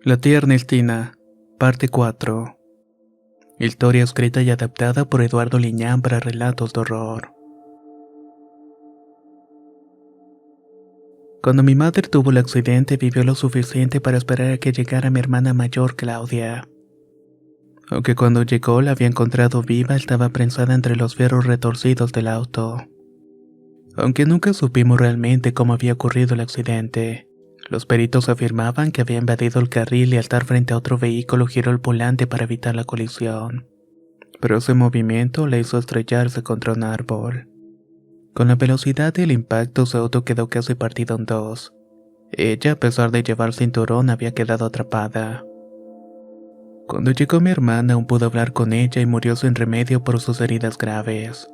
La tía Ernestina, parte 4. Historia escrita y adaptada por Eduardo Liñán para relatos de horror. Cuando mi madre tuvo el accidente, vivió lo suficiente para esperar a que llegara mi hermana mayor, Claudia. Aunque cuando llegó la había encontrado viva, estaba prensada entre los fierros retorcidos del auto. Aunque nunca supimos realmente cómo había ocurrido el accidente. Los peritos afirmaban que había invadido el carril y al estar frente a otro vehículo giró el volante para evitar la colisión. Pero ese movimiento la hizo estrellarse contra un árbol. Con la velocidad del impacto su auto quedó casi partido en dos. Ella, a pesar de llevar cinturón, había quedado atrapada. Cuando llegó mi hermana aún pudo hablar con ella y murió sin remedio por sus heridas graves.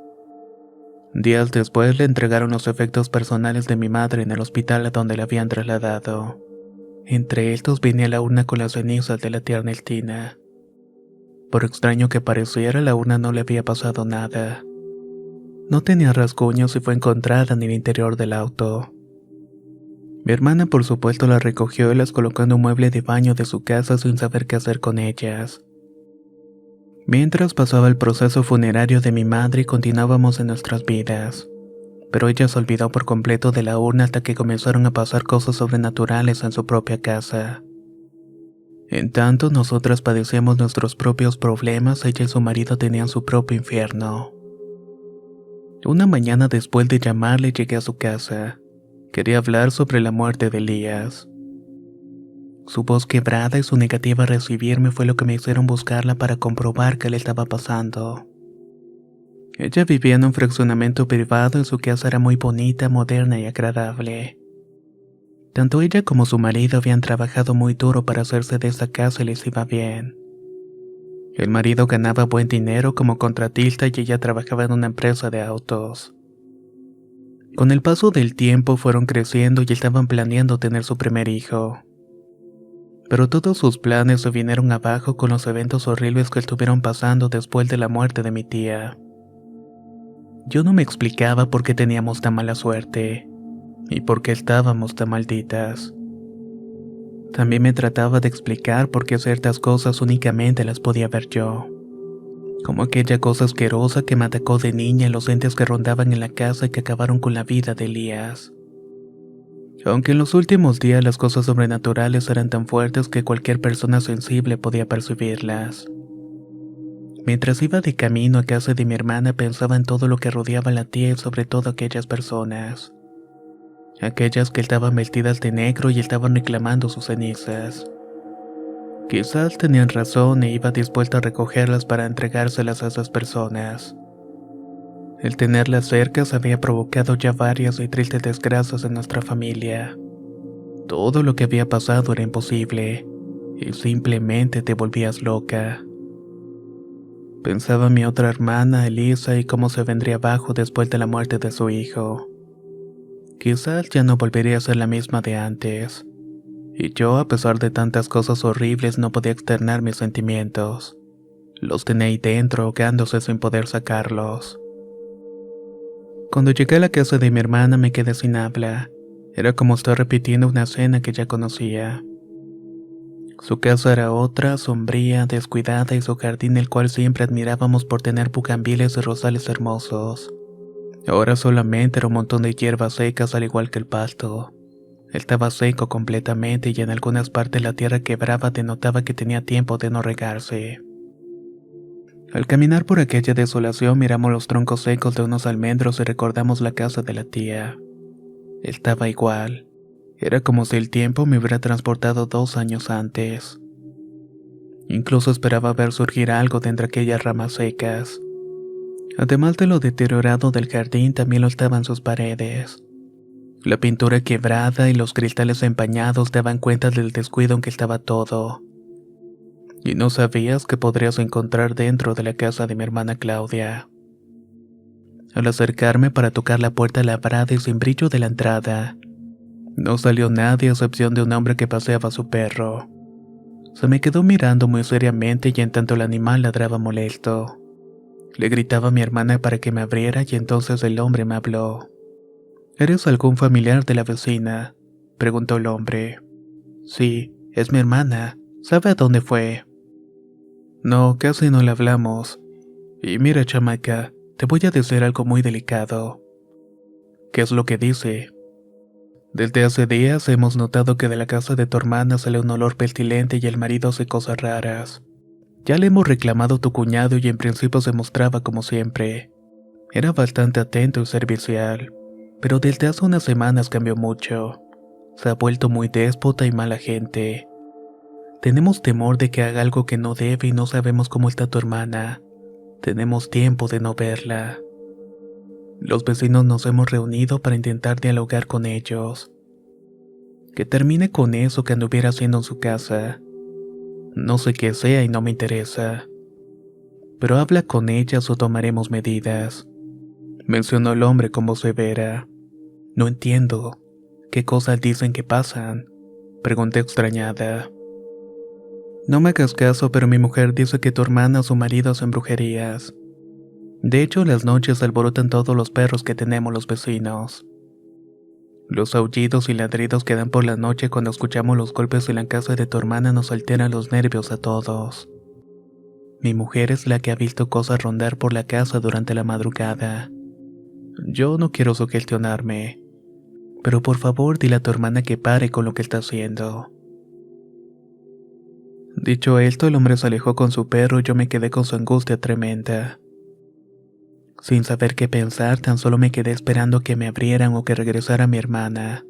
Días después le entregaron los efectos personales de mi madre en el hospital a donde la habían trasladado. Entre estos venía la urna con las cenizas de la tía Ernestina. Por extraño que pareciera, la urna no le había pasado nada. No tenía rasguños y fue encontrada en el interior del auto. Mi hermana por supuesto la recogió y las colocó en un mueble de baño de su casa sin saber qué hacer con ellas. Mientras pasaba el proceso funerario de mi madre, continuábamos en nuestras vidas. Pero ella se olvidó por completo de la urna hasta que comenzaron a pasar cosas sobrenaturales en su propia casa. En tanto, nosotras padecíamos nuestros propios problemas, ella y su marido tenían su propio infierno. Una mañana después de llamarle llegué a su casa. Quería hablar sobre la muerte de Elías. Su voz quebrada y su negativa a recibirme fue lo que me hicieron buscarla para comprobar qué le estaba pasando. Ella vivía en un fraccionamiento privado y su casa era muy bonita, moderna y agradable. Tanto ella como su marido habían trabajado muy duro para hacerse de esa casa y les iba bien. El marido ganaba buen dinero como contratista y ella trabajaba en una empresa de autos. Con el paso del tiempo fueron creciendo y estaban planeando tener su primer hijo. Pero todos sus planes se vinieron abajo con los eventos horribles que estuvieron pasando después de la muerte de mi tía. Yo no me explicaba por qué teníamos tan mala suerte y por qué estábamos tan malditas. También me trataba de explicar por qué ciertas cosas únicamente las podía ver yo. Como aquella cosa asquerosa que me atacó de niña y los entes que rondaban en la casa y que acabaron con la vida de Elías. Aunque en los últimos días las cosas sobrenaturales eran tan fuertes que cualquier persona sensible podía percibirlas. Mientras iba de camino a casa de mi hermana pensaba en todo lo que rodeaba a la tía y sobre todo aquellas personas. Aquellas que estaban vestidas de negro y estaban reclamando sus cenizas. Quizás tenían razón e iba dispuesta a recogerlas para entregárselas a esas personas. El tenerlas cerca había provocado ya varias y tristes desgracias en nuestra familia. Todo lo que había pasado era imposible, y simplemente te volvías loca. Pensaba en mi otra hermana, Elisa, y cómo se vendría abajo después de la muerte de su hijo. Quizás ya no volvería a ser la misma de antes. Y yo, a pesar de tantas cosas horribles, no podía externar mis sentimientos. Los tenía ahí dentro, ahogándose sin poder sacarlos. Cuando llegué a la casa de mi hermana me quedé sin habla. Era como estar repitiendo una escena que ya conocía. Su casa era otra, sombría, descuidada y su jardín el cual siempre admirábamos por tener bugambiles y rosales hermosos. Ahora solamente era un montón de hierbas secas al igual que el pasto. Estaba seco completamente y en algunas partes la tierra quebraba denotaba que tenía tiempo de no regarse. Al caminar por aquella desolación miramos los troncos secos de unos almendros y recordamos la casa de la tía. Estaba igual. Era como si el tiempo me hubiera transportado 2 años antes. Incluso esperaba ver surgir algo de entre aquellas ramas secas. Además de lo deteriorado del jardín, también lo estaban sus paredes. La pintura quebrada y los cristales empañados daban cuenta del descuido en que estaba todo. Y no sabías qué podrías encontrar dentro de la casa de mi hermana Claudia. Al acercarme para tocar la puerta labrada y sin brillo de la entrada, no salió nadie a excepción de un hombre que paseaba a su perro. Se me quedó mirando muy seriamente y en tanto el animal ladraba molesto. Le gritaba a mi hermana para que me abriera y entonces el hombre me habló. ¿Eres algún familiar de la vecina?, preguntó el hombre. Sí, es mi hermana, ¿Sabe a dónde fue? No, casi no le hablamos. Y mira, chamaca, te voy a decir algo muy delicado. ¿Qué es lo que dice? Desde hace días hemos notado que de la casa de tu hermana sale un olor pestilente y el marido hace cosas raras. Ya le hemos reclamado a tu cuñado y en principio se mostraba como siempre. Era bastante atento y servicial, pero desde hace unas semanas cambió mucho. Se ha vuelto muy déspota y mala gente. Tenemos temor de que haga algo que no debe y no sabemos cómo está tu hermana. Tenemos tiempo de no verla. Los vecinos nos hemos reunido para intentar dialogar con ellos. Que termine con eso que anduviera haciendo en su casa. No sé qué sea y no me interesa. Pero habla con ellas o tomaremos medidas. Mencionó el hombre con voz severa. No entiendo. ¿Qué cosas dicen que pasan? Pregunté extrañada. No me hagas caso, pero mi mujer dice que tu hermana o su marido hacen brujerías. De hecho, las noches alborotan todos los perros que tenemos los vecinos. Los aullidos y ladridos que dan por la noche cuando escuchamos los golpes en la casa de tu hermana nos alteran los nervios a todos. Mi mujer es la que ha visto cosas rondar por la casa durante la madrugada. Yo no quiero sugestionarme, pero por favor dile a tu hermana que pare con lo que está haciendo. Dicho esto, el hombre se alejó con su perro y yo me quedé con su angustia tremenda. Sin saber qué pensar, tan solo me quedé esperando que me abrieran o que regresara mi hermana.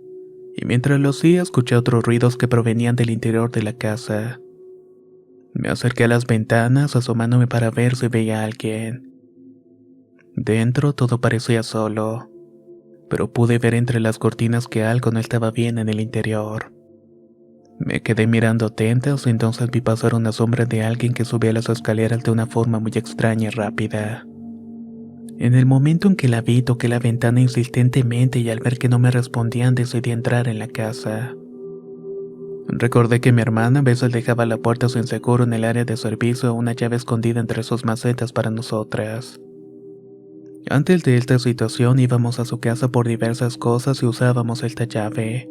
Y mientras lo hacía, escuché otros ruidos que provenían del interior de la casa. Me acerqué a las ventanas, asomándome para ver si veía a alguien. Dentro todo parecía solo, pero pude ver entre las cortinas que algo no estaba bien en el interior. Me quedé mirando atentos y entonces vi pasar una sombra de alguien que subía las escaleras de una forma muy extraña y rápida. En el momento en que la vi, toqué la ventana insistentemente y al ver que no me respondían decidí entrar en la casa. Recordé que mi hermana a veces dejaba la puerta sin seguro en el área de servicio o una llave escondida entre sus macetas para nosotras. Antes de esta situación íbamos a su casa por diversas cosas y usábamos esta llave.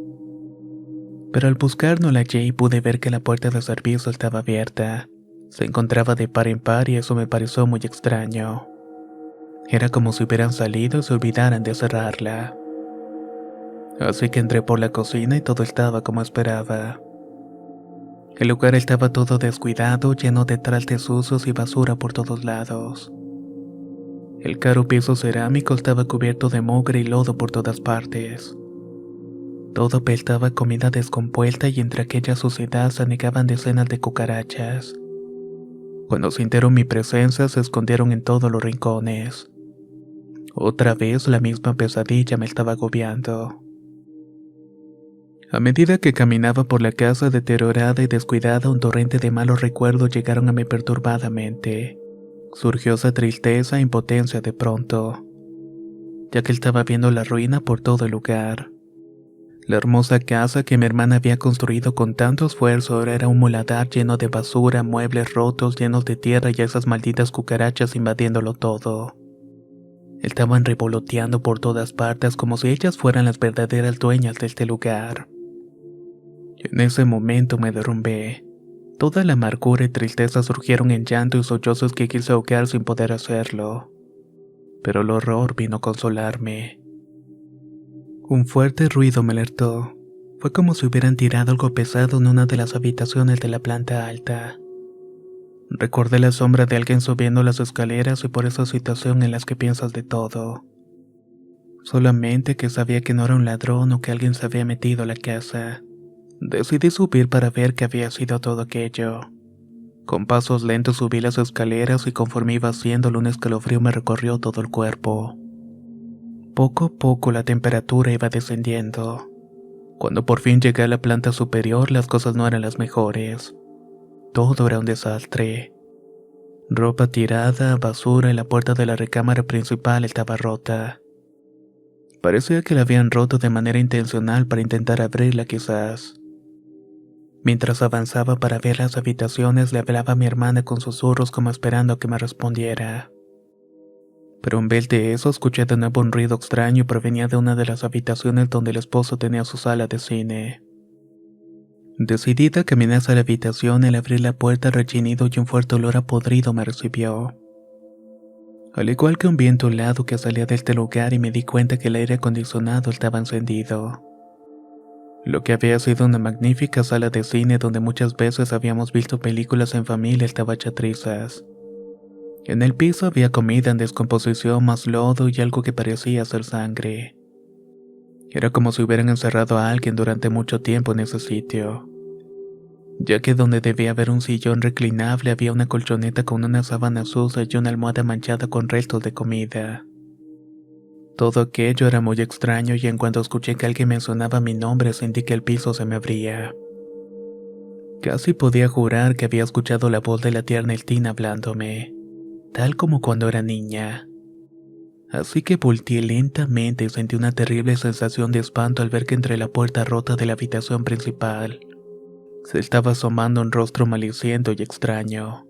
Pero al buscar no la hallé y pude ver que la puerta de servicio estaba abierta. Se encontraba de par en par y eso me pareció muy extraño. Era como si hubieran salido y se olvidaran de cerrarla. Así que entré por la cocina y todo estaba como esperaba. El lugar estaba todo descuidado, lleno de trastes sucios y basura por todos lados. El caro piso cerámico estaba cubierto de mugre y lodo por todas partes. Todo apestaba a comida descompuesta y entre aquella suciedad se anegaban decenas de cucarachas. Cuando sintieron mi presencia se escondieron en todos los rincones. Otra vez la misma pesadilla me estaba agobiando. A medida que caminaba por la casa deteriorada y descuidada, un torrente de malos recuerdos llegaron a mi perturbada mente. Surgió esa tristeza e impotencia de pronto, ya que estaba viendo la ruina por todo el lugar. La hermosa casa que mi hermana había construido con tanto esfuerzo ahora era un muladar lleno de basura, muebles rotos llenos de tierra y esas malditas cucarachas invadiéndolo todo. Estaban revoloteando por todas partes como si ellas fueran las verdaderas dueñas de este lugar. En ese momento me derrumbé. Toda la amargura y tristeza surgieron en llanto y sollozos que quise ahogar sin poder hacerlo. Pero el horror vino a consolarme. Un fuerte ruido me alertó. Fue como si hubieran tirado algo pesado en una de las habitaciones de la planta alta. Recordé la sombra de alguien subiendo las escaleras y por esa situación en las que piensas de todo. Solamente que sabía que no era un ladrón o que alguien se había metido a la casa. Decidí subir para ver qué había sido todo aquello. Con pasos lentos subí las escaleras y conforme iba haciéndolo un escalofrío me recorrió todo el cuerpo. Poco a poco la temperatura iba descendiendo. Cuando por fin llegué a la planta superior las cosas no eran las mejores. Todo era un desastre. Ropa tirada, basura y la puerta de la recámara principal estaba rota. Parecía que la habían roto de manera intencional para intentar abrirla quizás. Mientras avanzaba para ver las habitaciones le hablaba a mi hermana con susurros como esperando que me respondiera. Pero en vez de eso escuché de nuevo un ruido extraño y provenía de una de las habitaciones donde el esposo tenía su sala de cine. Decidida, caminé hacia la habitación. Al abrir la puerta, el rechinido y un fuerte olor a podrido me recibió. Al igual que un viento helado que salía de este lugar, y me di cuenta que el aire acondicionado estaba encendido. Lo que había sido una magnífica sala de cine donde muchas veces habíamos visto películas en familia estaba hecha trizas. En el piso había comida en descomposición, más lodo y algo que parecía ser sangre. Era como si hubieran encerrado a alguien durante mucho tiempo en ese sitio, ya que donde debía haber un sillón reclinable había una colchoneta con una sábana sucia y una almohada manchada con restos de comida. Todo aquello era muy extraño, y en cuanto escuché que alguien mencionaba mi nombre sentí que el piso se me abría. Casi podía jurar que había escuchado la voz de la tierna Eltina hablándome, tal como cuando era niña. Así que volteé lentamente y sentí una terrible sensación de espanto al ver que entre la puerta rota de la habitación principal se estaba asomando un rostro maliciento y extraño.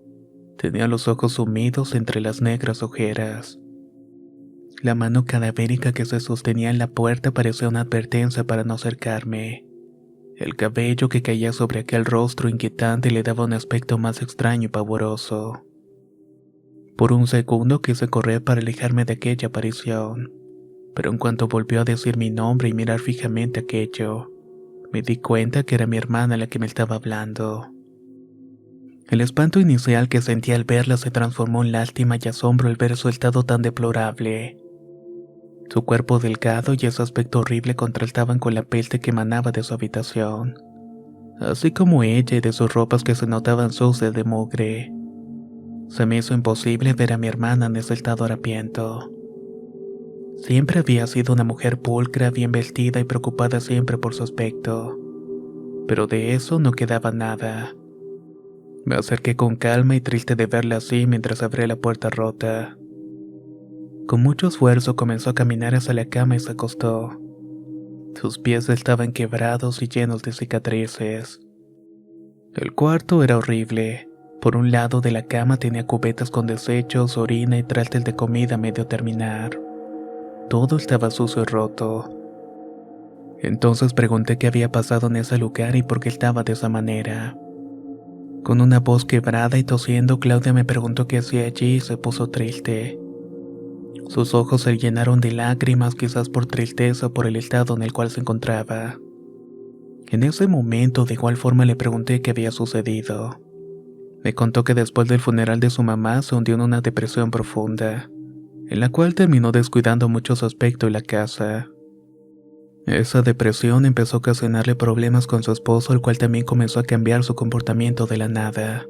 Tenía los ojos sumidos entre las negras ojeras. La mano cadavérica que se sostenía en la puerta parecía una advertencia para no acercarme. El cabello que caía sobre aquel rostro inquietante le daba un aspecto más extraño y pavoroso. Por un segundo quise correr para alejarme de aquella aparición, pero en cuanto volvió a decir mi nombre y mirar fijamente aquello, me di cuenta que era mi hermana la que me estaba hablando. El espanto inicial que sentí al verla se transformó en lástima y asombro al ver su estado tan deplorable. Su cuerpo delgado y ese aspecto horrible contrastaban con la peste que emanaba de su habitación, así como ella y de sus ropas que se notaban sucias de mugre. Se me hizo imposible ver a mi hermana en ese estado harapiento. Siempre había sido una mujer pulcra, bien vestida y preocupada siempre por su aspecto, pero de eso no quedaba nada. Me acerqué con calma y triste de verla así mientras abría la puerta rota. Con mucho esfuerzo comenzó a caminar hacia la cama y se acostó. Sus pies estaban quebrados y llenos de cicatrices. El cuarto era horrible. Por un lado de la cama tenía cubetas con desechos, orina y trastes de comida a medio terminar. Todo estaba sucio y roto. Entonces pregunté qué había pasado en ese lugar y por qué estaba de esa manera. Con una voz quebrada y tosiendo, Claudia me preguntó qué hacía allí y se puso triste. Sus ojos se llenaron de lágrimas, quizás por tristeza o por el estado en el cual se encontraba. En ese momento, de igual forma, le pregunté qué había sucedido. Me contó que después del funeral de su mamá se hundió en una depresión profunda, en la cual terminó descuidando mucho su aspecto y la casa. Esa depresión empezó a ocasionarle problemas con su esposo, el cual también comenzó a cambiar su comportamiento de la nada.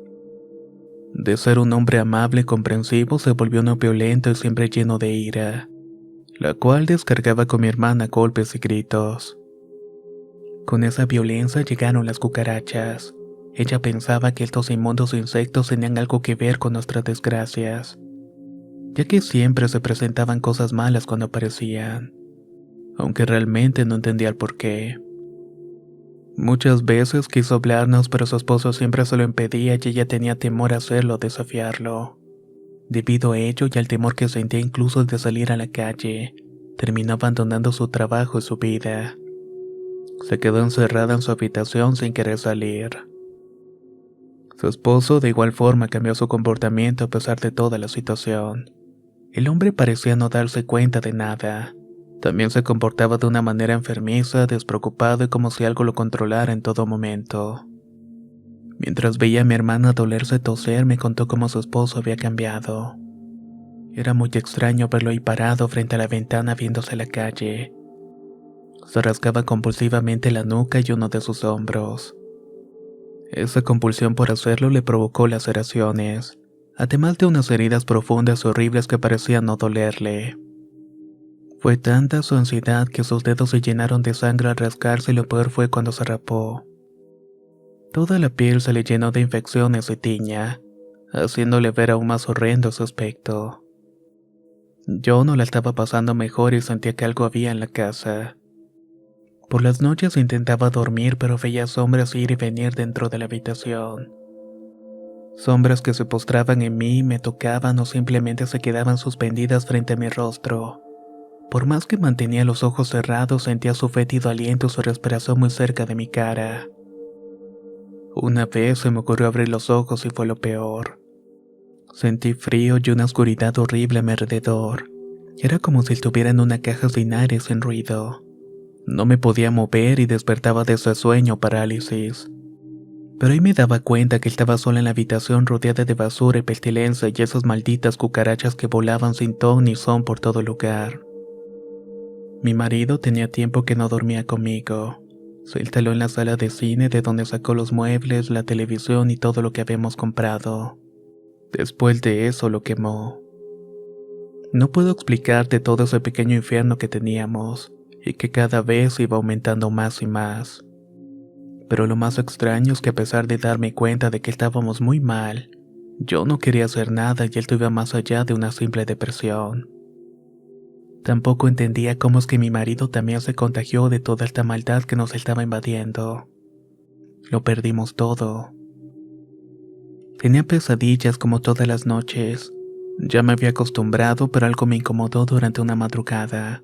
De ser un hombre amable y comprensivo se volvió uno violento y siempre lleno de ira, la cual descargaba con mi hermana golpes y gritos. Con esa violencia llegaron las cucarachas. Ella pensaba que estos inmundos insectos tenían algo que ver con nuestras desgracias, ya que siempre se presentaban cosas malas cuando aparecían, aunque realmente no entendía el porqué. Muchas veces quiso hablarnos, pero su esposo siempre se lo impedía y ella tenía temor a hacerlo o desafiarlo. Debido a ello y al temor que sentía incluso de salir a la calle, terminó abandonando su trabajo y su vida. Se quedó encerrada en su habitación sin querer salir. Su esposo de igual forma cambió su comportamiento a pesar de toda la situación. El hombre parecía no darse cuenta de nada. También se comportaba de una manera enfermiza, despreocupado y como si algo lo controlara en todo momento. Mientras veía a mi hermana dolerse y toser, me contó cómo su esposo había cambiado. Era muy extraño verlo ahí parado frente a la ventana viéndose la calle. Se rascaba compulsivamente la nuca y uno de sus hombros. Esa compulsión por hacerlo le provocó laceraciones, además de unas heridas profundas y horribles que parecían no dolerle. Fue tanta su ansiedad que sus dedos se llenaron de sangre al rascarse y lo peor fue cuando se rapó. Toda la piel se le llenó de infecciones y tiña, haciéndole ver aún más horrendo su aspecto. Yo no la estaba pasando mejor y sentía que algo había en la casa. Por las noches intentaba dormir, pero veía sombras ir y venir dentro de la habitación. Sombras que se postraban en mí, me tocaban o simplemente se quedaban suspendidas frente a mi rostro. Por más que mantenía los ojos cerrados, sentía su fétido aliento y su respiración muy cerca de mi cara. Una vez se me ocurrió abrir los ojos y fue lo peor. Sentí frío y una oscuridad horrible a mi alrededor. Era como si estuviera en una caja sin aire, sin ruido. No me podía mover y despertaba de ese sueño o parálisis. Pero ahí me daba cuenta que estaba sola en la habitación rodeada de basura y pestilencia y esas malditas cucarachas que volaban sin ton ni son por todo lugar. Mi marido tenía tiempo que no dormía conmigo. Se instaló en la sala de cine de donde sacó los muebles, la televisión y todo lo que habíamos comprado. Después de eso lo quemó. No puedo explicarte todo ese pequeño infierno que teníamos y que cada vez iba aumentando más y más. Pero lo más extraño es que a pesar de darme cuenta de que estábamos muy mal, yo no quería hacer nada y esto iba más allá de una simple depresión. Tampoco entendía cómo es que mi marido también se contagió de toda esta maldad que nos estaba invadiendo. Lo perdimos todo. Tenía pesadillas como todas las noches. Ya me había acostumbrado, pero algo me incomodó durante una madrugada.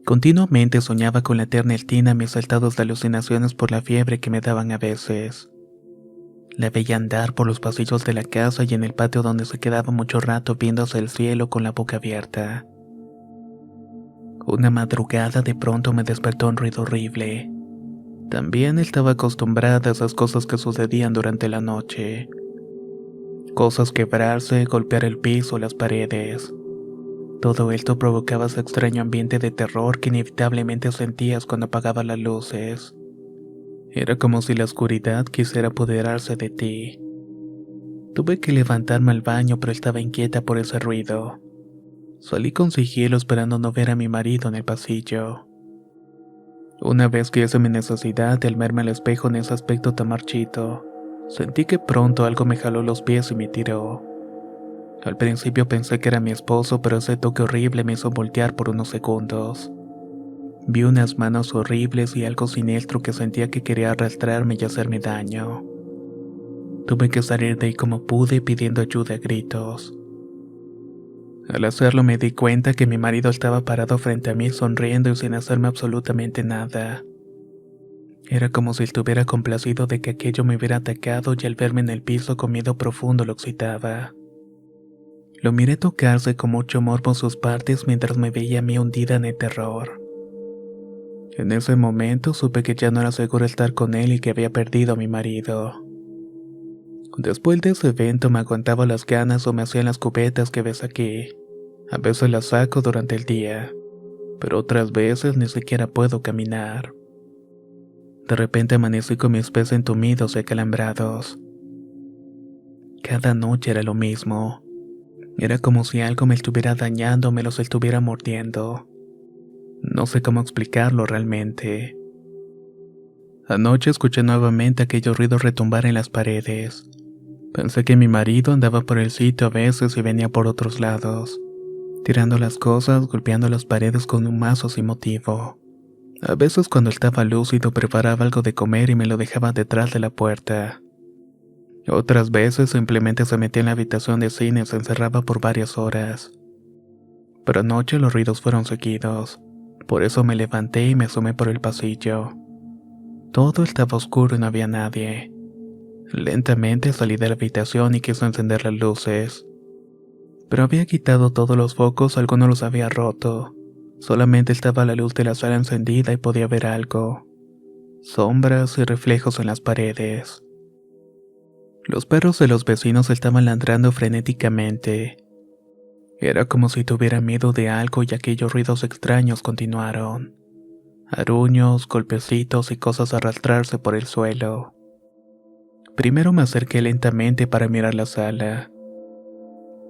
Continuamente soñaba con la eterna Eltina mis saltados de alucinaciones por la fiebre que me daban a veces. La veía andar por los pasillos de la casa y en el patio donde se quedaba mucho rato viendo hacia el cielo con la boca abierta. Una madrugada de pronto me despertó un ruido horrible. También estaba acostumbrada a esas cosas que sucedían durante la noche. Cosas quebrarse, golpear el piso, las paredes. Todo esto provocaba ese extraño ambiente de terror que inevitablemente sentías cuando apagabas las luces. Era como si la oscuridad quisiera apoderarse de ti. Tuve que levantarme al baño, pero estaba inquieta por ese ruido. Salí con sigilo esperando no ver a mi marido en el pasillo. Una vez que hice mi necesidad, al verme al espejo en ese aspecto tan marchito, sentí que pronto algo me jaló los pies y me tiró. Al principio pensé que era mi esposo, pero ese toque horrible me hizo voltear por unos segundos. Vi unas manos horribles y algo siniestro que sentía que quería arrastrarme y hacerme daño. Tuve que salir de ahí como pude pidiendo ayuda a gritos. Al hacerlo me di cuenta que mi marido estaba parado frente a mí sonriendo y sin hacerme absolutamente nada. Era como si estuviera complacido de que aquello me hubiera atacado y al verme en el piso con miedo profundo lo excitaba. Lo miré tocarse con mucho amor por sus partes mientras me veía a mí hundida en el terror. En ese momento supe que ya no era seguro estar con él y que había perdido a mi marido. Después de ese evento me aguantaba las ganas o me hacían las cubetas que ves aquí. A veces las saco durante el día, pero otras veces ni siquiera puedo caminar. De repente amanecí con mis pies entumidos y acalambrados. Cada noche era lo mismo. Era como si algo me estuviera dañando o me los estuviera mordiendo. No sé cómo explicarlo realmente. Anoche escuché nuevamente aquellos ruidos retumbar en las paredes. Pensé que mi marido andaba por el sitio a veces y venía por otros lados, tirando las cosas, golpeando las paredes con un mazo sin motivo. A veces cuando estaba lúcido preparaba algo de comer y me lo dejaba detrás de la puerta. Otras veces simplemente se metía en la habitación de cine y se encerraba por varias horas. Pero anoche los ruidos fueron seguidos. Por eso me levanté y me asomé por el pasillo. Todo estaba oscuro y no había nadie. Lentamente salí de la habitación y quise encender las luces. Pero había quitado todos los focos, algunos los había roto. Solamente estaba la luz de la sala encendida y podía ver algo. Sombras y reflejos en las paredes. Los perros de los vecinos estaban ladrando frenéticamente. Era como si tuviera miedo de algo y aquellos ruidos extraños continuaron. Aruños, golpecitos y cosas arrastrarse por el suelo. Primero me acerqué lentamente para mirar la sala.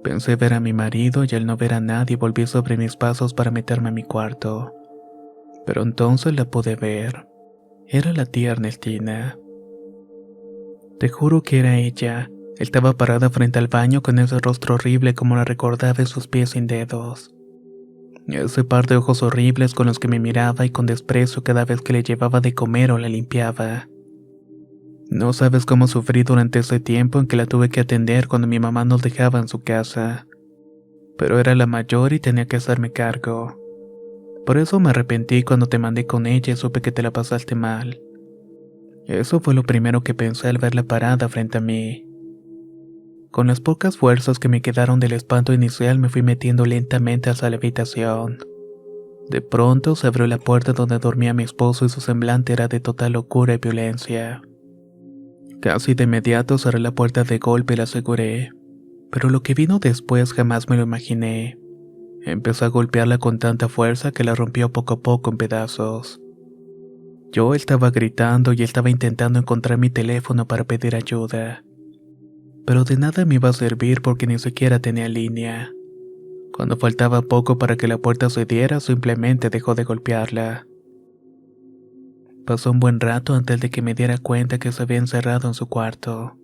Pensé ver a mi marido y al no ver a nadie volví sobre mis pasos para meterme a mi cuarto. Pero entonces la pude ver. Era la tía Ernestina. Te juro que era ella. Estaba parada frente al baño con ese rostro horrible como la recordaba en sus pies sin dedos. Ese par de ojos horribles con los que me miraba y con desprecio cada vez que le llevaba de comer o la limpiaba. No sabes cómo sufrí durante ese tiempo en que la tuve que atender cuando mi mamá nos dejaba en su casa. Pero era la mayor y tenía que hacerme cargo. Por eso me arrepentí cuando te mandé con ella y supe que te la pasaste mal. Eso fue lo primero que pensé al verla parada frente a mí. Con las pocas fuerzas que me quedaron del espanto inicial me fui metiendo lentamente hacia la habitación. De pronto se abrió la puerta donde dormía mi esposo y su semblante era de total locura y violencia. Casi de inmediato cerré la puerta de golpe y la aseguré, pero lo que vino después jamás me lo imaginé. Empezó a golpearla con tanta fuerza que la rompió poco a poco en pedazos. Yo estaba gritando y estaba intentando encontrar mi teléfono para pedir ayuda. Pero de nada me iba a servir porque ni siquiera tenía línea. Cuando faltaba poco para que la puerta cediera, simplemente dejó de golpearla. Pasó un buen rato antes de que me diera cuenta que se había encerrado en su cuarto.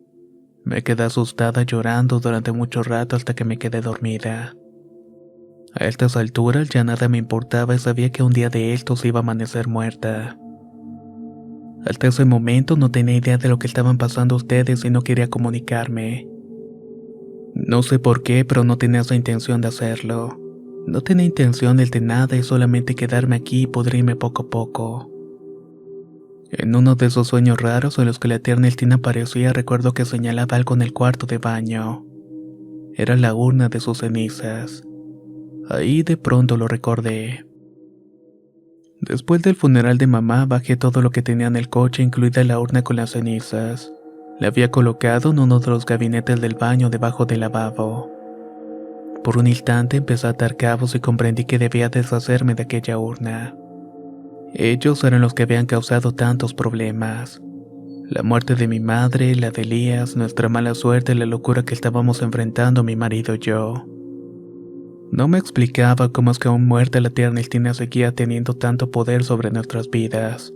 Me quedé asustada llorando durante mucho rato hasta que me quedé dormida. A estas alturas ya nada me importaba y sabía que un día de estos iba a amanecer muerta. Hasta ese momento no tenía idea de lo que estaban pasando ustedes y no quería comunicarme. No sé por qué, pero no tenía esa intención de hacerlo. No tenía intenciones de nada y solamente quedarme aquí y pudrirme poco a poco. En uno de esos sueños raros en los que la tía Ernestina aparecía, recuerdo que señalaba algo en el cuarto de baño. Era la urna de sus cenizas. Ahí de pronto lo recordé. Después del funeral de mamá, bajé todo lo que tenía en el coche, incluida la urna con las cenizas. La había colocado en uno de los gabinetes del baño debajo del lavabo. Por un instante empecé a atar cabos y comprendí que debía deshacerme de aquella urna. Ellos eran los que habían causado tantos problemas. La muerte de mi madre, la de Elías, nuestra mala suerte y la locura que estábamos enfrentando mi marido y yo. No me explicaba cómo es que aún muerta la tía Ernestina seguía teniendo tanto poder sobre nuestras vidas.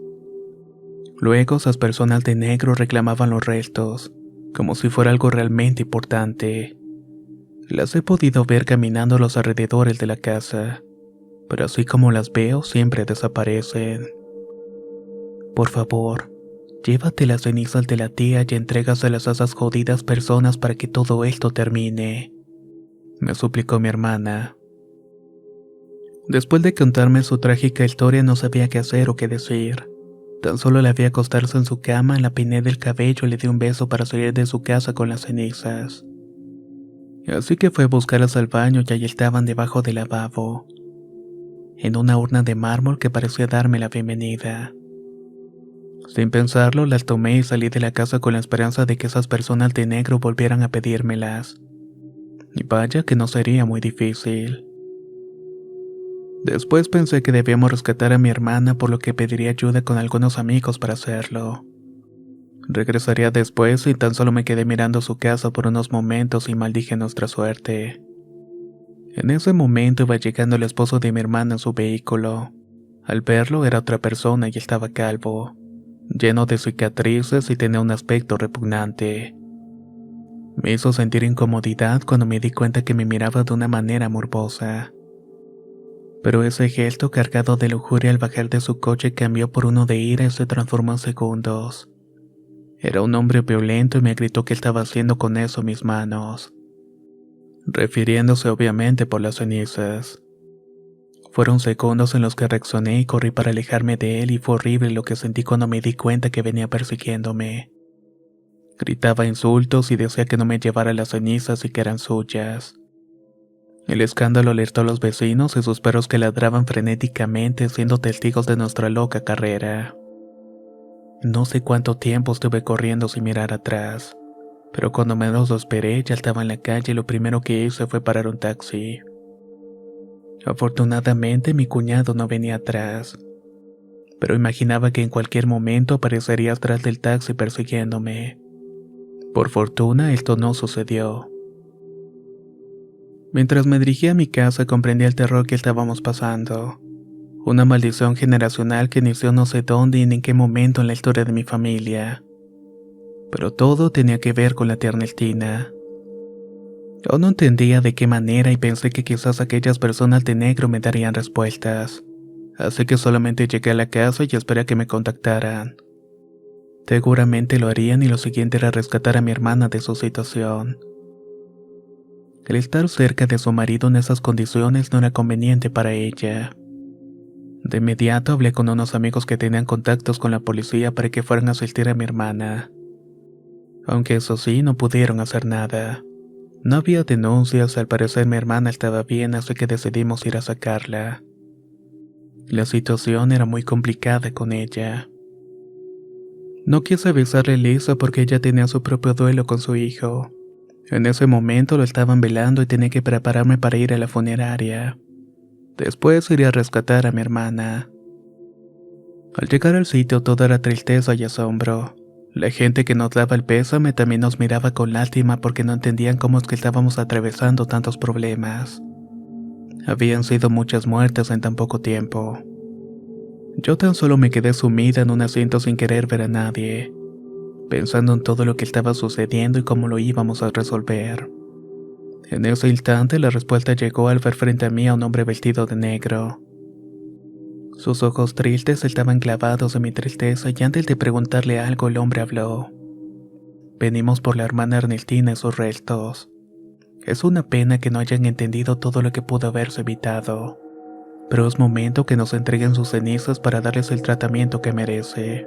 Luego esas personas de negro reclamaban los restos, como si fuera algo realmente importante. Las he podido ver caminando a los alrededores de la casa, pero así como las veo siempre desaparecen. Por favor, llévate las cenizas de la tía y entrégaselas a esas jodidas personas para que todo esto termine, me suplicó mi hermana. Después de contarme su trágica historia no sabía qué hacer o qué decir. Tan solo la vi acostarse en su cama, la peiné del cabello y le di un beso para salir de su casa con las cenizas. Así que fue a buscarlas al baño y allí estaban debajo del lavabo, en una urna de mármol que parecía darme la bienvenida. Sin pensarlo, las tomé y salí de la casa con la esperanza de que esas personas de negro volvieran a pedírmelas. Y vaya que no sería muy difícil. Después pensé que debíamos rescatar a mi hermana, por lo que pediría ayuda con algunos amigos para hacerlo. Regresaría después y tan solo me quedé mirando su casa por unos momentos y maldije nuestra suerte. En ese momento iba llegando el esposo de mi hermana en su vehículo. Al verlo era otra persona y estaba calvo, lleno de cicatrices y tenía un aspecto repugnante. Me hizo sentir incomodidad cuando me di cuenta que me miraba de una manera morbosa. Pero ese gesto cargado de lujuria al bajar de su coche cambió por uno de ira y se transformó en segundos. Era un hombre violento y me gritó qué estaba haciendo con eso en mis manos, refiriéndose obviamente por las cenizas. Fueron segundos en los que reaccioné y corrí para alejarme de él y fue horrible lo que sentí cuando me di cuenta que venía persiguiéndome. Gritaba insultos y decía que no me llevara las cenizas y que eran suyas. El escándalo alertó a los vecinos y sus perros que ladraban frenéticamente siendo testigos de nuestra loca carrera. No sé cuánto tiempo estuve corriendo sin mirar atrás, pero cuando menos lo esperé ya estaba en la calle y lo primero que hice fue parar un taxi. Afortunadamente mi cuñado no venía atrás, pero imaginaba que en cualquier momento aparecería atrás del taxi persiguiéndome. Por fortuna esto no sucedió. Mientras me dirigía a mi casa comprendí el terror que estábamos pasando. Una maldición generacional que inició no sé dónde ni en qué momento en la historia de mi familia. Pero todo tenía que ver con la tía Ernestina. Yo no entendía de qué manera y pensé que quizás aquellas personas de negro me darían respuestas. Así que solamente llegué a la casa y esperé a que me contactaran. Seguramente lo harían y lo siguiente era rescatar a mi hermana de su situación. El estar cerca de su marido en esas condiciones no era conveniente para ella. De inmediato hablé con unos amigos que tenían contactos con la policía para que fueran a asistir a mi hermana. Aunque eso sí, no pudieron hacer nada. No había denuncias, al parecer mi hermana estaba bien, así que decidimos ir a sacarla. La situación era muy complicada con ella. No quise avisarle a Lisa porque ella tenía su propio duelo con su hijo. En ese momento lo estaban velando y tenía que prepararme para ir a la funeraria. Después iría a rescatar a mi hermana. Al llegar al sitio todo era tristeza y asombro. La gente que nos daba el pésame también nos miraba con lástima porque no entendían cómo es que estábamos atravesando tantos problemas. Habían sido muchas muertes en tan poco tiempo. Yo tan solo me quedé sumida en un asiento sin querer ver a nadie, pensando en todo lo que estaba sucediendo y cómo lo íbamos a resolver. En ese instante la respuesta llegó al ver frente a mí a un hombre vestido de negro. Sus ojos tristes estaban clavados en mi tristeza y antes de preguntarle algo el hombre habló. Venimos por la hermana Ernestina y sus restos. Es una pena que no hayan entendido todo lo que pudo haberse evitado, pero es momento que nos entreguen sus cenizas para darles el tratamiento que merece,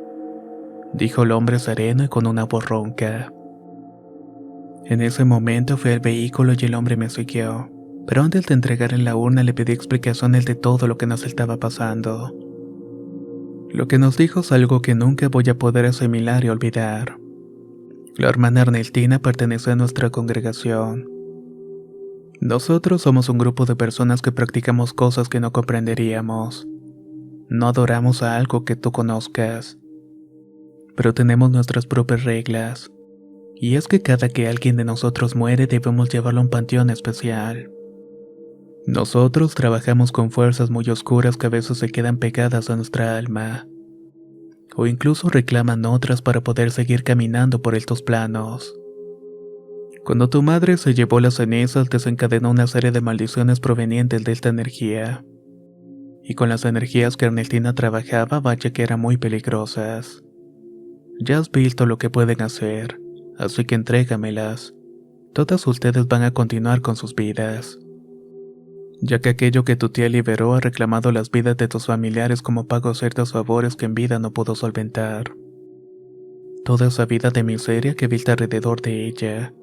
dijo el hombre sereno y con una voz ronca. En ese momento fui al vehículo y el hombre me siguió, pero antes de entregar en la urna le pedí explicaciones de todo lo que nos estaba pasando. Lo que nos dijo es algo que nunca voy a poder asimilar y olvidar. La hermana Ernestina pertenece a nuestra congregación. Nosotros somos un grupo de personas que practicamos cosas que no comprenderíamos. No adoramos a algo que tú conozcas, pero tenemos nuestras propias reglas. Y es que cada que alguien de nosotros muere debemos llevarlo a un panteón especial. Nosotros trabajamos con fuerzas muy oscuras que a veces se quedan pegadas a nuestra alma, o incluso reclaman otras para poder seguir caminando por estos planos. Cuando tu madre se llevó las cenizas desencadenó una serie de maldiciones provenientes de esta energía. Y con las energías que Ernestina trabajaba, vaya que eran muy peligrosas. Ya has visto lo que pueden hacer, así que entrégamelas. Todas ustedes van a continuar con sus vidas. Ya que aquello que tu tía liberó ha reclamado las vidas de tus familiares como pago a ciertos favores que en vida no pudo solventar. Toda esa vida de miseria que viste alrededor de ella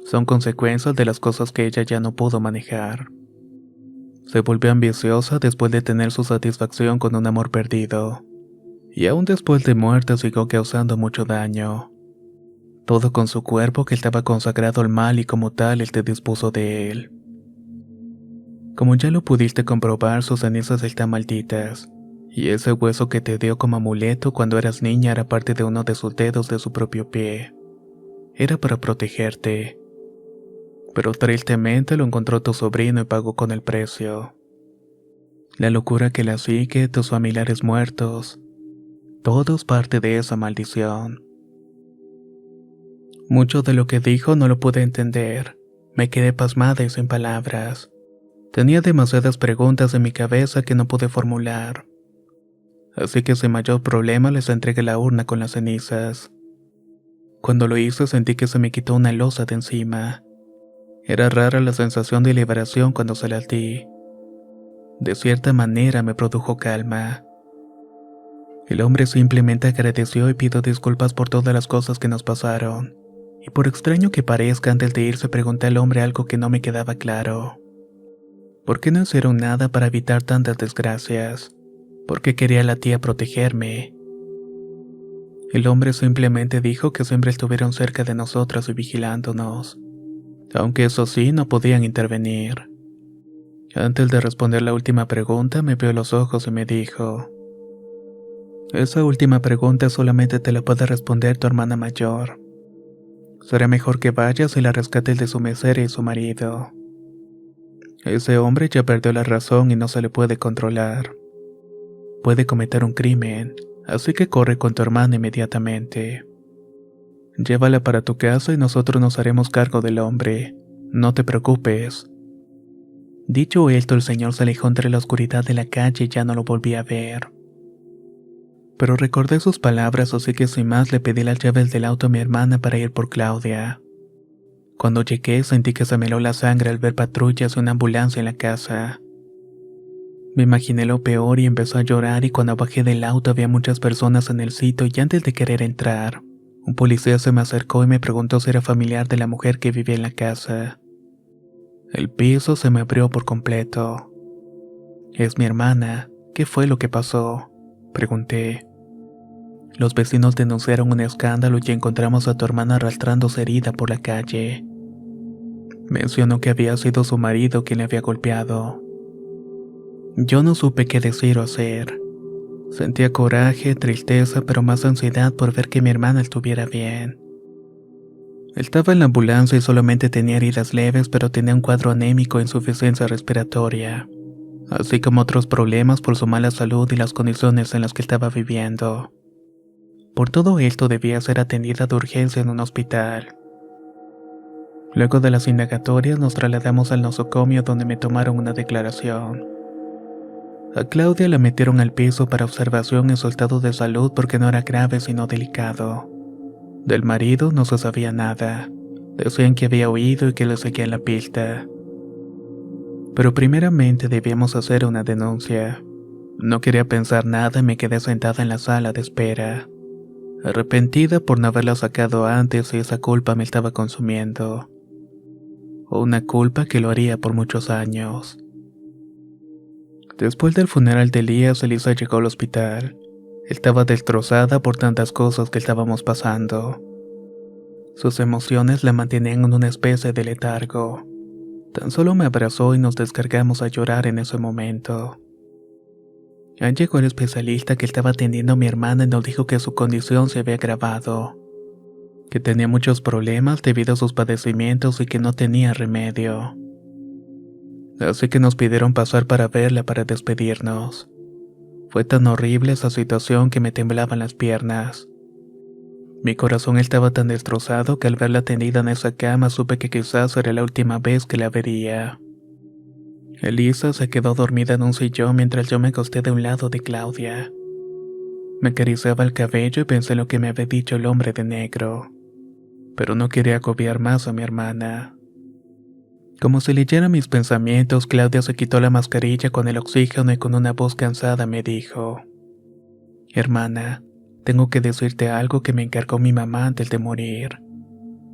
son consecuencias de las cosas que ella ya no pudo manejar. Se volvió ambiciosa después de tener su satisfacción con un amor perdido. Y aún después de muerta siguió causando mucho daño. Todo con su cuerpo que estaba consagrado al mal y como tal él te dispuso de él. Como ya lo pudiste comprobar, sus cenizas están malditas. Y ese hueso que te dio como amuleto cuando eras niña era parte de uno de sus dedos de su propio pie. Era para protegerte. Pero tristemente lo encontró tu sobrino y pagó con el precio. La locura que la sigue, tus familiares muertos, todo es parte de esa maldición. Mucho de lo que dijo no lo pude entender. Me quedé pasmada y sin palabras. Tenía demasiadas preguntas en mi cabeza que no pude formular. Así que sin mayor problema les entregué la urna con las cenizas. Cuando lo hice sentí que se me quitó una losa de encima. Era rara la sensación de liberación cuando se las di. De cierta manera me produjo calma. El hombre simplemente agradeció y pidió disculpas por todas las cosas que nos pasaron. Y por extraño que parezca, antes de irse pregunté al hombre algo que no me quedaba claro. ¿Por qué no hicieron nada para evitar tantas desgracias? ¿Por qué quería la tía protegerme? El hombre simplemente dijo que siempre estuvieron cerca de nosotros y vigilándonos. Aunque eso sí, no podían intervenir. Antes de responder la última pregunta, me vio a los ojos y me dijo: esa última pregunta solamente te la puede responder tu hermana mayor. Será mejor que vayas y la rescates de su miseria y su marido. Ese hombre ya perdió la razón y no se le puede controlar. Puede cometer un crimen, así que corre con tu hermana inmediatamente. Llévala para tu casa y nosotros nos haremos cargo del hombre. No te preocupes. Dicho esto, el señor se alejó entre la oscuridad de la calle y ya no lo volví a ver. Pero recordé sus palabras, así que sin más le pedí las llaves del auto a mi hermana para ir por Claudia. Cuando llegué sentí que se me heló la sangre al ver patrullas y una ambulancia en la casa. Me imaginé lo peor y empezó a llorar y cuando bajé del auto había muchas personas en el sitio y antes de querer entrar, un policía se me acercó y me preguntó si era familiar de la mujer que vivía en la casa. El piso se me abrió por completo. «Es mi hermana. ¿Qué fue lo que pasó?», pregunté. Los vecinos denunciaron un escándalo y encontramos a tu hermana arrastrándose herida por la calle. Mencionó que había sido su marido quien le había golpeado. Yo no supe qué decir o hacer. Sentía coraje, tristeza, pero más ansiedad por ver que mi hermana estuviera bien. Estaba en la ambulancia y solamente tenía heridas leves, pero tenía un cuadro anémico e insuficiencia respiratoria, así como otros problemas por su mala salud y las condiciones en las que estaba viviendo. Por todo esto debía ser atendida de urgencia en un hospital. Luego de las indagatorias nos trasladamos al nosocomio donde me tomaron una declaración. A Claudia la metieron al piso para observación en su estado de salud porque no era grave sino delicado. Del marido no se sabía nada. Decían que había huido y que le seguían la pista. Pero primeramente debíamos hacer una denuncia. No quería pensar nada y me quedé sentada en la sala de espera, arrepentida por no haberla sacado antes y esa culpa me estaba consumiendo. Una culpa que lo haría por muchos años. Después del funeral de Elías, Elisa llegó al hospital. Estaba destrozada por tantas cosas que estábamos pasando. Sus emociones la mantenían en una especie de letargo. Tan solo me abrazó y nos descargamos a llorar en ese momento. Ya llegó el especialista que estaba atendiendo a mi hermana y nos dijo que su condición se había agravado, que tenía muchos problemas debido a sus padecimientos y que no tenía remedio. Así que nos pidieron pasar para verla para despedirnos. Fue tan horrible esa situación que me temblaban las piernas. Mi corazón estaba tan destrozado que al verla tendida en esa cama supe que quizás era la última vez que la vería. Elisa se quedó dormida en un sillón mientras yo me acosté de un lado de Claudia. Me acariciaba el cabello y pensé en lo que me había dicho el hombre de negro. Pero no quería agobiar más a mi hermana. Como si leyera mis pensamientos, Claudia se quitó la mascarilla con el oxígeno y con una voz cansada me dijo: «Hermana, tengo que decirte algo que me encargó mi mamá antes de morir.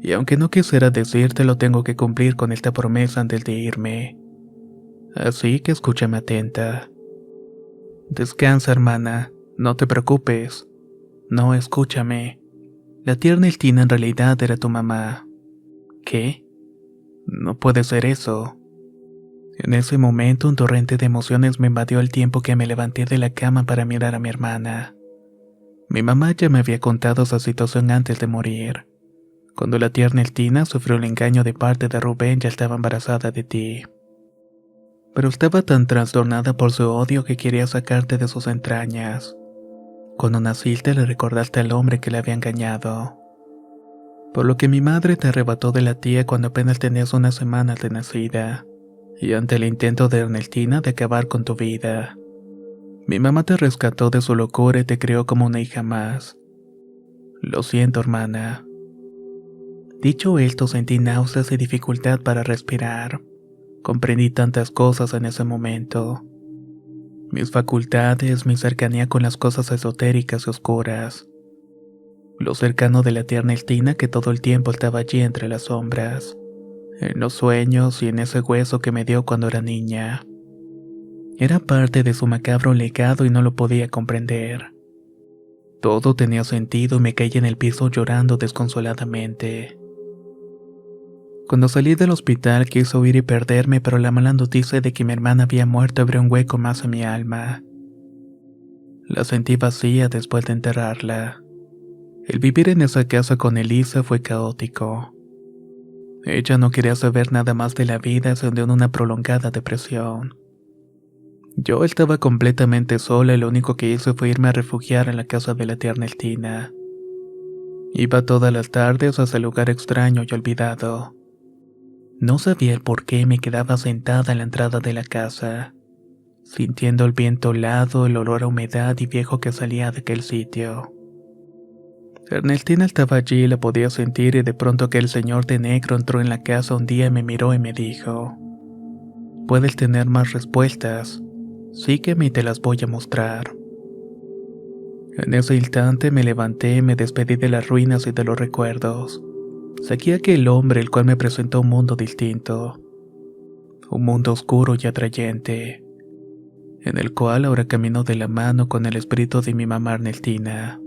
Y aunque no quisiera decírtelo, tengo que cumplir con esta promesa antes de irme. Así que escúchame atenta. Descansa, hermana, no te preocupes. No, escúchame. La tía Ernestina en realidad era tu mamá». «¿Qué? No puede ser eso». En ese momento un torrente de emociones me invadió al tiempo que me levanté de la cama para mirar a mi hermana. Mi mamá ya me había contado esa situación antes de morir. Cuando la tía Ernestina sufrió el engaño de parte de Rubén, ya estaba embarazada de ti. Pero estaba tan trastornada por su odio que quería sacarte de sus entrañas. Cuando naciste le recordaste al hombre que le había engañado. Por lo que mi madre te arrebató de la tía cuando apenas tenías unas semanas de nacida, y ante el intento de Ernestina de acabar con tu vida. Mi mamá te rescató de su locura y te crió como una hija más. Lo siento, hermana. Dicho esto, sentí náuseas y dificultad para respirar. Comprendí tantas cosas en ese momento. Mis facultades, mi cercanía con las cosas esotéricas y oscuras. Lo cercano de la tía Ernestina que todo el tiempo estaba allí entre las sombras, en los sueños y en ese hueso que me dio cuando era niña. Era parte de su macabro legado y no lo podía comprender. Todo tenía sentido y me caí en el piso llorando desconsoladamente. Cuando salí del hospital quise huir y perderme, pero la mala noticia de que mi hermana había muerto abrió un hueco más en mi alma. La sentí vacía después de enterrarla. El vivir en esa casa con Elisa fue caótico. Ella no quería saber nada más de la vida, se hundió en una prolongada depresión. Yo estaba completamente sola y lo único que hice fue irme a refugiar en la casa de la tía Ernestina. Iba todas las tardes a ese lugar extraño y olvidado. No sabía el por qué me quedaba sentada en la entrada de la casa, sintiendo el viento helado, el olor a humedad y viejo que salía de aquel sitio. Ernestina estaba allí y la podía sentir y de pronto aquel señor de negro entró en la casa un día y me miró y me dijo: «Puedes tener más respuestas, Sígueme y te las voy a mostrar. En ese instante me levanté, me despedí de las ruinas y de los recuerdos. Seguí a aquel hombre el cual me presentó un mundo distinto. Un mundo oscuro y atrayente, en el cual ahora camino de la mano con el espíritu de mi mamá Ernestina.